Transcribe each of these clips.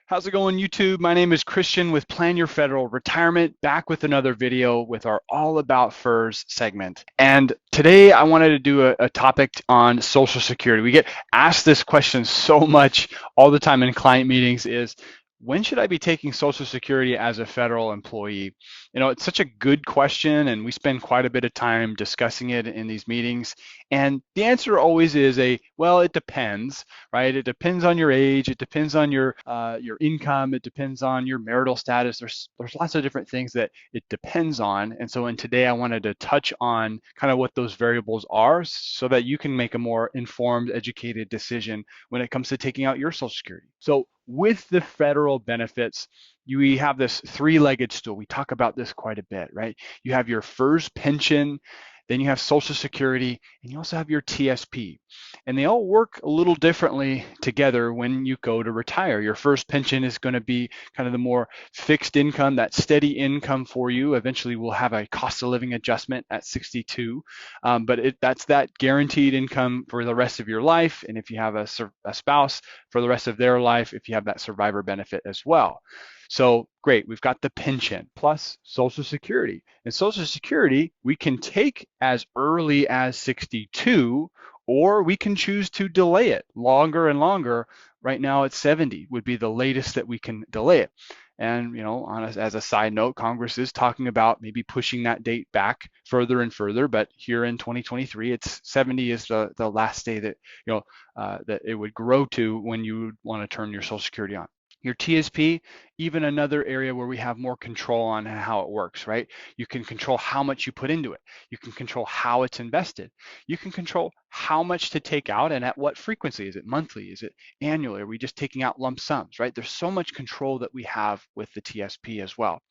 How's it going, YouTube? My name is Christian with Plan Your Federal Retirement, back with another video with our All About FERS segment. And today I wanted to do a topic on Social Security. We get asked this question so much all the time in client meetings is, when should I be taking Social Security as a federal employee? You know, it's such a good question, and we spend quite a bit of time discussing it in these meetings. And the answer always is well, it depends, right? It depends on your age, it depends on your income, it depends on your marital status. There's lots of different things that it depends on. And so in today I wanted to touch on kind of what those variables are so that you can make a more informed, educated decision when it comes to taking out your Social Security. So with the federal benefits, we have this three-legged stool. We talk about this quite a bit, right? You have your FERS pension, then you have Social Security, and you also have your TSP. And they all work a little differently together when you go to retire. Your first pension is going to be kind of the more fixed income, that steady income for you. Eventually, we'll have a cost of living adjustment at 62, but that's that guaranteed income for the rest of your life. And if you have a spouse, for the rest of their life, if you have that survivor benefit as well. So great, we've got the pension plus Social Security. And Social Security, we can take as early as 62, or we can choose to delay it longer and longer. Right now it's 70 would be the latest that we can delay it. And as a side note, Congress is talking about maybe pushing that date back further and further. But here in 2023, it's 70 is the last day that that it would grow to when you would want to turn your Social Security on. Your TSP, even another area where we have more control on how it works, right? You can control how much you put into it. You can control how it's invested. You can control how much to take out and at what frequency. Is it monthly? Is it annually? Are we just taking out lump sums, right? There's so much control that we have with the TSP as well.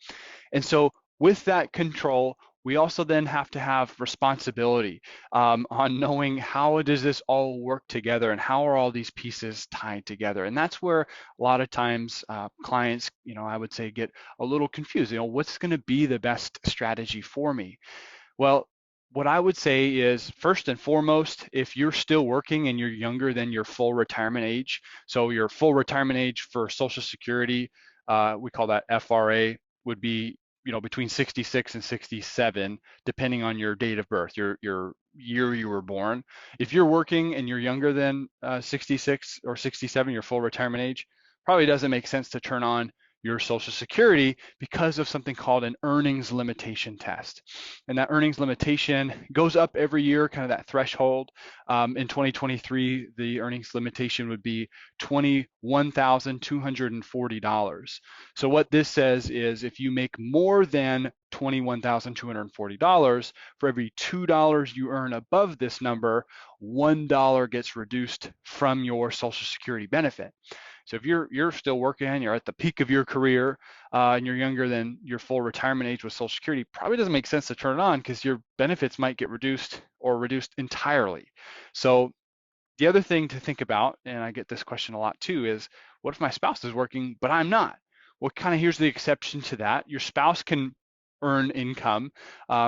And so with that control, we also then have to have responsibility on knowing how does this all work together and how are all these pieces tied together. And that's where a lot of times clients, I would say, get a little confused. What's going to be the best strategy for me? Well, what I would say is, first and foremost, if you're still working and you're younger than your full retirement age, so your full retirement age for Social Security, we call that FRA, would be between 66 and 67, depending on your date of birth, your year you were born. If you're working and you're younger than 66 or 67, your full retirement age, probably doesn't make sense to turn on your Social Security because of something called an earnings limitation test. And that earnings limitation goes up every year, kind of that threshold. In 2023, the earnings limitation would be $21,240. So what this says is if you make more than $21,240, for every $2 you earn above this number, $1 gets reduced from your Social Security benefit. So if you're still working, you're at the peak of your career, and you're younger than your full retirement age with Social Security, probably doesn't make sense to turn it on because your benefits might get reduced or reduced entirely. So the other thing to think about, and I get this question a lot too, is what if my spouse is working but I'm not? Well, kind of here's the exception to that. Your spouse can earn income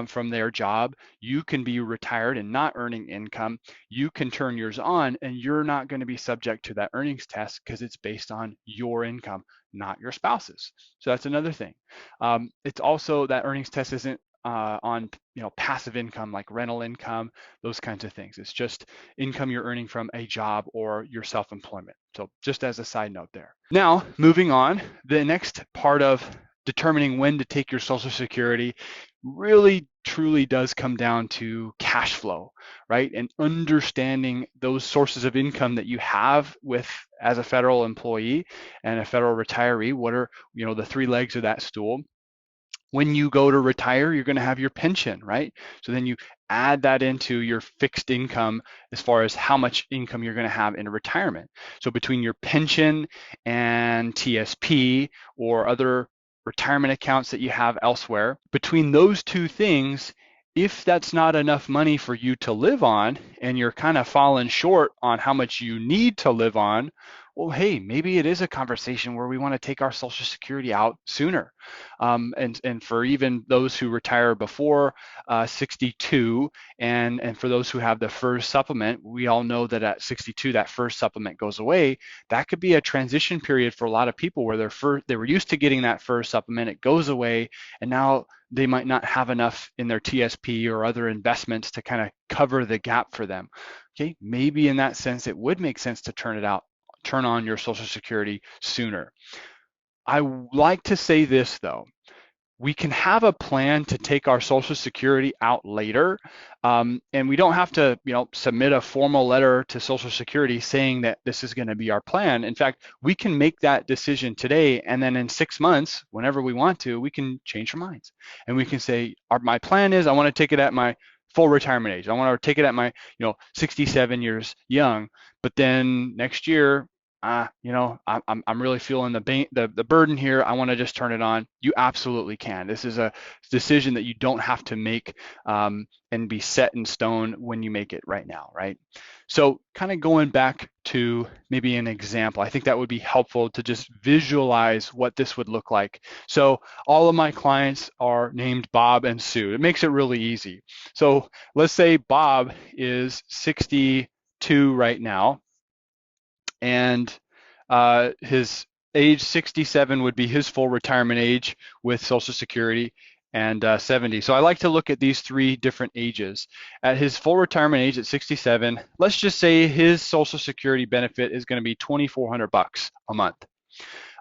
from their job. You can be retired and not earning income. You can turn yours on and you're not going to be subject to that earnings test because it's based on your income, not your spouse's. So that's another thing. It's also that earnings test isn't on passive income like rental income, those kinds of things. It's just income you're earning from a job or your self-employment. So just as a side note there. Now, moving on, the next part of determining when to take your Social Security really truly does come down to cash flow, right? And understanding those sources of income that you have as a federal employee and a federal retiree. What are the three legs of that stool? When you go to retire, you're going to have your pension, right? So then you add that into your fixed income as far as how much income you're going to have in retirement. So between your pension and TSP or other retirement accounts that you have elsewhere, between those two things, if that's not enough money for you to live on and you're kind of falling short on how much you need to live on, well, hey, maybe it is a conversation where we want to take our Social Security out sooner. And for even those who retire before 62, and for those who have the FERS supplement, we all know that at 62, that FERS supplement goes away. That could be a transition period for a lot of people where they were used to getting that FERS supplement, it goes away, and now they might not have enough in their TSP or other investments to kind of cover the gap for them. Okay, maybe in that sense, it would make sense to turn on your Social Security sooner. I like to say this though, we can have a plan to take our Social Security out later, and we don't have to, submit a formal letter to Social Security saying that this is going to be our plan. In fact, we can make that decision today, and then in 6 months, whenever we want to, we can change our minds, and we can say, my plan is I want to take it at my full retirement age. I want to take it at my, 67 years young, but then next year I'm really feeling the burden here. I want to just turn it on. You absolutely can. This is a decision that you don't have to make and be set in stone when you make it right now, right? So kind of going back to maybe an example, I think that would be helpful to just visualize what this would look like. So all of my clients are named Bob and Sue. It makes it really easy. So let's say Bob is 62 right now, and his age 67 would be his full retirement age with Social Security, and 70. So I like to look at these three different ages. At his full retirement age at 67, let's just say his Social Security benefit is going to be 2,400 bucks a month.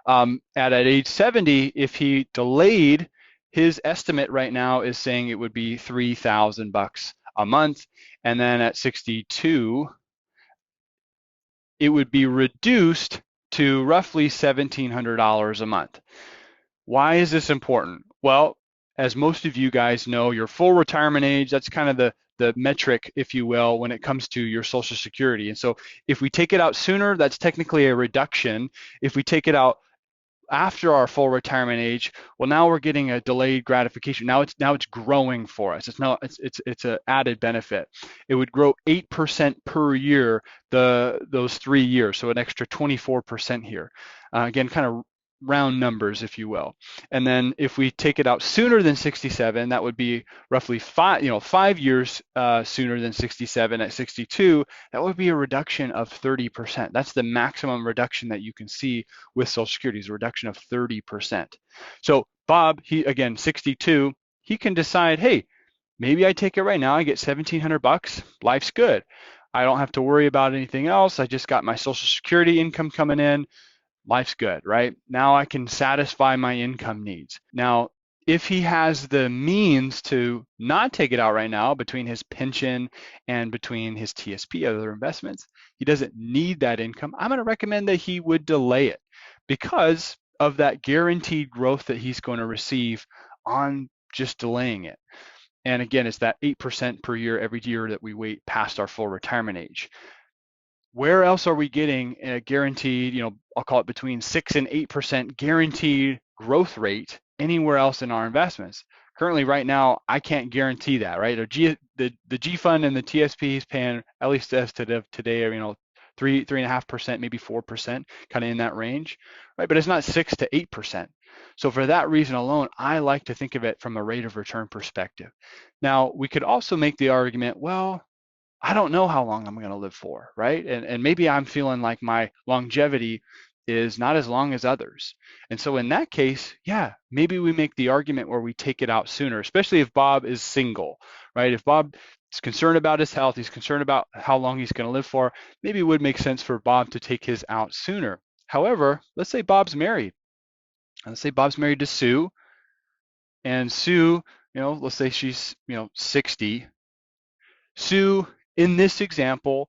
At age 70, if he delayed, his estimate right now is saying it would be 3,000 bucks a month, and then at 62, it would be reduced to roughly $1,700 a month. Why is this important? Well, as most of you guys know, your full retirement age, that's kind of the metric, if you will, when it comes to your Social Security. And so if we take it out sooner, that's technically a reduction. If we take it out after our full retirement age, well, now we're getting a delayed gratification. Now it's growing for us. It's an added benefit. It would grow 8% per year those 3 years, so an extra 24% here. Again, kind of round numbers, if you will. And then if we take it out sooner than 67, that would be roughly 5 years sooner than 67 at 62. That would be a reduction of 30%. That's the maximum reduction that you can see with Social Security, is a reduction of 30%. So Bob, he again 62, he can decide, hey, maybe I take it right now. I get 1,700 bucks. Life's good. I don't have to worry about anything else. I just got my Social Security income coming in. Life's good, right? Now I can satisfy my income needs. Now, if he has the means to not take it out right now between his pension and between his TSP, other investments, he doesn't need that income, I'm going to recommend that he would delay it because of that guaranteed growth that he's going to receive on just delaying it. And again, it's that 8% per year every year that we wait past our full retirement age. Where else are we getting a guaranteed, I'll call it between 6 and 8% guaranteed growth rate anywhere else in our investments? Currently, right now, I can't guarantee that, right? The G fund and the TSP is paying, at least as to today, 3.5%, maybe 4%, kind of in that range, right? But it's not 6 to 8%. So for that reason alone, I like to think of it from a rate of return perspective. Now, we could also make the argument, well, I don't know how long I'm going to live for, right? And maybe I'm feeling like my longevity is not as long as others. And so in that case, yeah, maybe we make the argument where we take it out sooner, especially if Bob is single, right? If Bob is concerned about his health, he's concerned about how long he's going to live for, maybe it would make sense for Bob to take his out sooner. However, let's say Bob's married. Let's say Bob's married to Sue, and Sue, let's say she's, 60. Sue, in this example,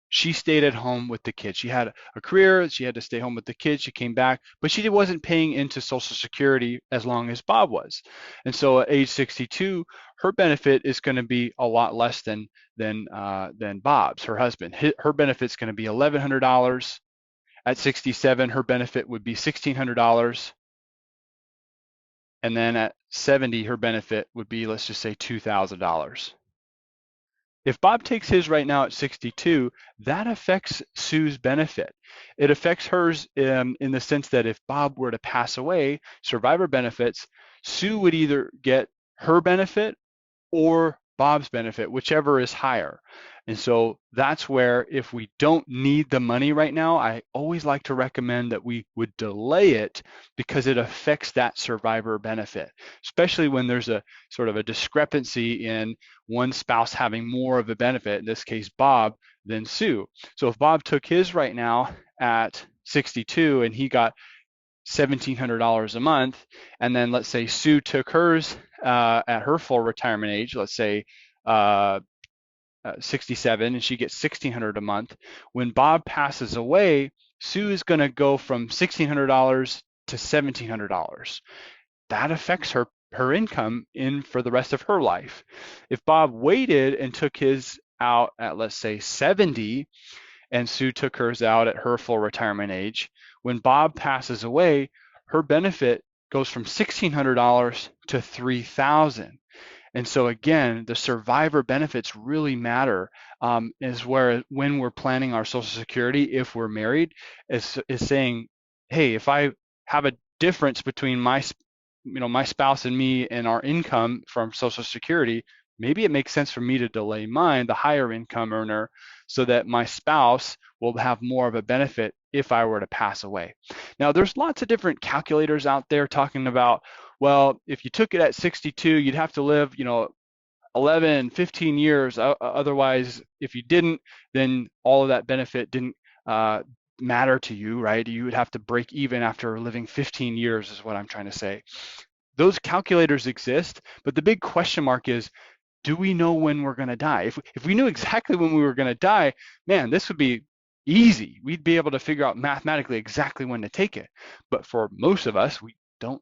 she stayed at home with the kids. She had a career, she had to stay home with the kids, she came back, but she wasn't paying into Social Security as long as Bob was. And so at age 62, her benefit is going to be a lot less than Bob's, her husband. Her benefit's going to be $1,100. At 67, her benefit would be $1,600. And then at 70, her benefit would be, let's just say, $2,000. If Bob takes his right now at 62, that affects Sue's benefit. It affects hers in the sense that if Bob were to pass away, survivor benefits, Sue would either get her benefit or Bob's benefit, whichever is higher. And so that's where if we don't need the money right now, I always like to recommend that we would delay it because it affects that survivor benefit, especially when there's a sort of a discrepancy in one spouse having more of a benefit, in this case Bob, than Sue. So if Bob took his right now at 62 and he got $1,700 a month, and then let's say Sue took hers at her full retirement age, let's say 67, and she gets $1,600 a month. When Bob passes away, Sue is going to go from $1,600 to $1,700. That affects her income in for the rest of her life. If Bob waited and took his out at, let's say, 70, and Sue took hers out at her full retirement age, when Bob passes away, her benefit goes from $1,600 to $3,000. And so again, the survivor benefits really matter. Is where when we're planning our Social Security, if we're married, is saying, hey, if I have a difference between my spouse and me and our income from Social Security, maybe it makes sense for me to delay mine, the higher income earner, so that my spouse will have more of a benefit if I were to pass away. Now, there's lots of different calculators out there talking about, well, if you took it at 62, you'd have to live, 11, 15 years. Otherwise, if you didn't, then all of that benefit didn't matter to you, right? You would have to break even after living 15 years is what I'm trying to say. Those calculators exist, but the big question mark is, do we know when we're going to die? If we knew exactly when we were going to die, man, this would be easy. We'd be able to figure out mathematically exactly when to take it. But for most of us, we don't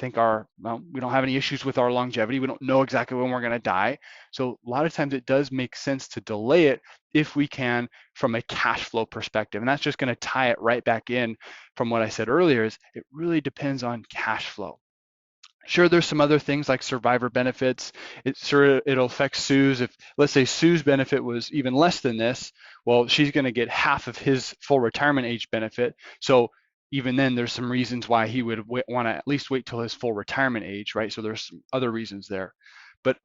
we don't have any issues with our longevity. We don't know exactly when we're going to die. So a lot of times it does make sense to delay it if we can from a cash flow perspective. And that's just going to tie it right back in from what I said earlier, is it really depends on cash flow. Sure, there's some other things like survivor benefits. It'll affect Sue's. If let's say Sue's benefit was even less than this, well, she's going to get half of his full retirement age benefit. So even then, there's some reasons why he would want to at least wait till his full retirement age, right? So there's some other reasons there. But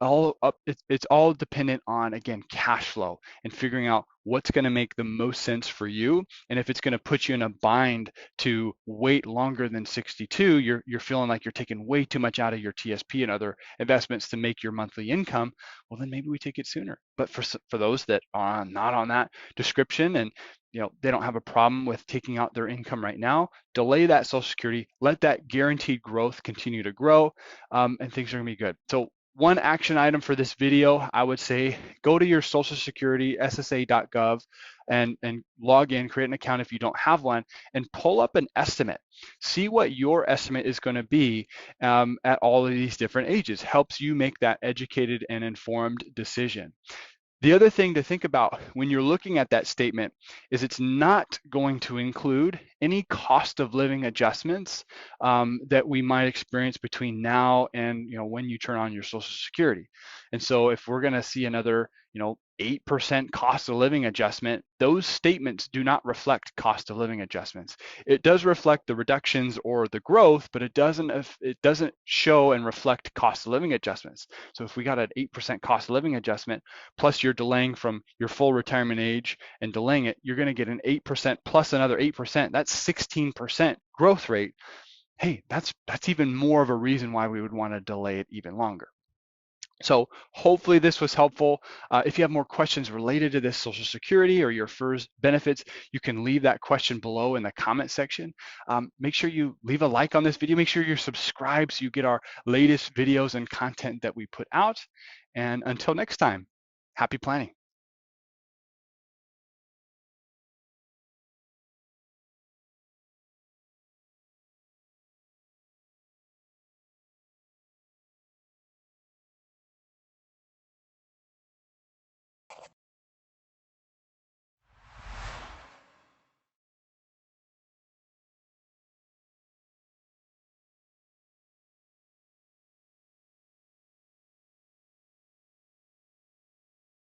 it's all dependent on, again, cash flow and figuring out what's going to make the most sense for you. And if it's going to put you in a bind to wait longer than 62, you're feeling like you're taking way too much out of your TSP and other investments to make your monthly income, well, then maybe we take it sooner. But for those that are not on that description and they don't have a problem with taking out their income right now, delay that Social Security, let that guaranteed growth continue to grow, and things are going to be good. So one action item for this video, I would say go to your Social Security, ssa.gov, and log in, create an account if you don't have one, and pull up an estimate. See what your estimate is going to be at all of these different ages. Helps you make that educated and informed decision. The other thing to think about when you're looking at that statement is it's not going to include any cost of living adjustments that we might experience between now and when you turn on your Social Security. And so if we're going to see another 8% cost of living adjustment, those statements do not reflect cost of living adjustments. It does reflect the reductions or the growth, but it doesn't show and reflect cost of living adjustments. So if we got an 8% cost of living adjustment, plus you're delaying from your full retirement age and delaying it, you're going to get an 8% plus another 8%. That's 16% growth rate. Hey, that's even more of a reason why we would want to delay it even longer. So hopefully this was helpful. If you have more questions related to this Social Security or your FERS benefits, you can leave that question below in the comment section. Make sure you leave a like on this video. Make sure you're subscribed so you get our latest videos and content that we put out. And until next time, happy planning.